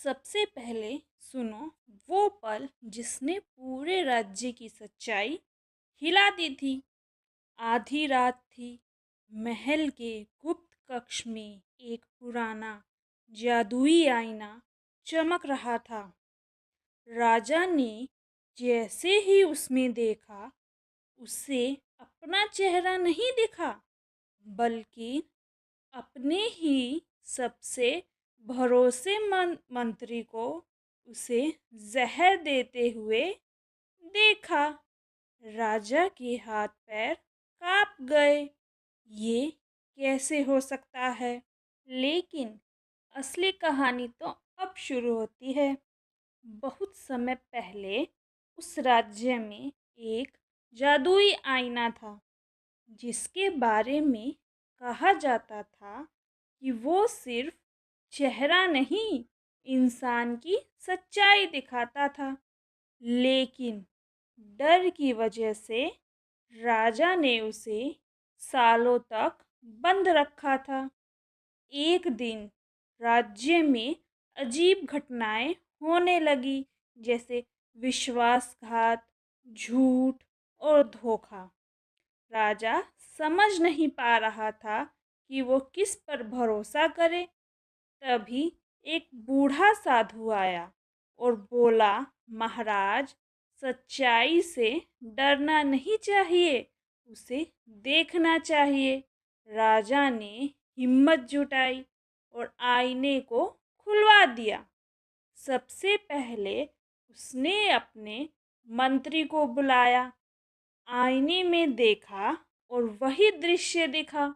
सबसे पहले सुनो वो पल जिसने पूरे राज्य की सच्चाई हिला दी थी। आधी रात थी। महल के गुप्त कक्ष में एक पुराना जादुई आईना चमक रहा था। राजा ने जैसे ही उसमें देखा, उसे अपना चेहरा नहीं दिखा, बल्कि अपने ही सबसे भरोसेमंद मंत्री को उसे जहर देते हुए देखा। राजा के हाथ पैर कांप गए। ये कैसे हो सकता है? लेकिन असली कहानी तो अब शुरू होती है। बहुत समय पहले उस राज्य में एक जादुई आईना था, जिसके बारे में कहा जाता था कि वो सिर्फ चेहरा नहीं, इंसान की सच्चाई दिखाता था। लेकिन डर की वजह से राजा ने उसे सालों तक बंद रखा था। एक दिन राज्य में अजीब घटनाएं होने लगी, जैसे विश्वासघात, झूठ और धोखा। राजा समझ नहीं पा रहा था कि वो किस पर भरोसा करे। तभी एक बूढ़ा साधु आया और बोला, महाराज, सच्चाई से डरना नहीं चाहिए, उसे देखना चाहिए। राजा ने हिम्मत जुटाई और आईने को खुलवा दिया। सबसे पहले उसने अपने मंत्री को बुलाया। आईने में देखा और वही दृश्य दिखा।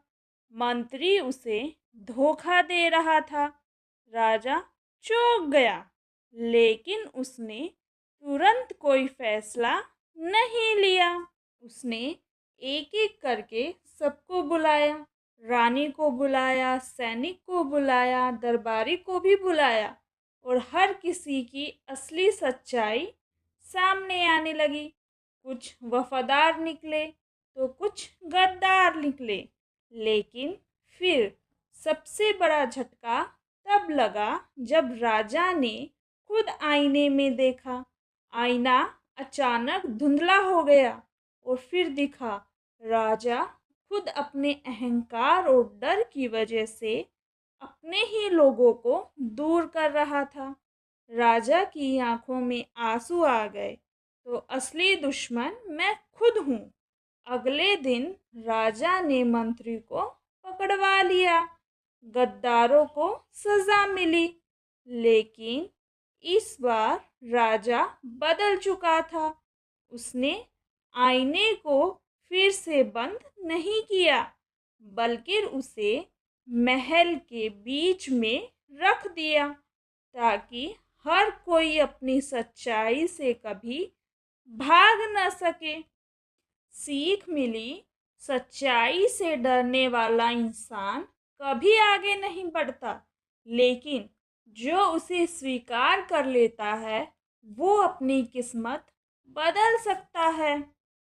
मंत्री उसे धोखा दे रहा था। राजा चौंक गया, लेकिन उसने तुरंत कोई फैसला नहीं लिया। उसने एक एक करके सबको बुलाया। रानी को बुलाया, सैनिक को बुलाया, दरबारी को भी बुलाया, और हर किसी की असली सच्चाई सामने आने लगी। कुछ वफादार निकले तो कुछ गद्दार निकले। लेकिन फिर सबसे बड़ा झटका तब लगा जब राजा ने खुद आईने में देखा। आईना अचानक धुंधला हो गया और फिर दिखा राजा खुद अपने अहंकार और डर की वजह से अपने ही लोगों को दूर कर रहा था। राजा की आंखों में आंसू आ गए। तो असली दुश्मन मैं खुद हूँ। अगले दिन राजा ने मंत्री को पकड़वा लिया। गद्दारों को सजा मिली। लेकिन इस बार राजा बदल चुका था। उसने आईने को फिर से बंद नहीं किया, बल्कि उसे महल के बीच में रख दिया, ताकि हर कोई अपनी सच्चाई से कभी भाग न सके। सीख मिली, सच्चाई से डरने वाला इंसान कभी आगे नहीं बढ़ता, लेकिन जो उसे स्वीकार कर लेता है, वो अपनी किस्मत बदल सकता है।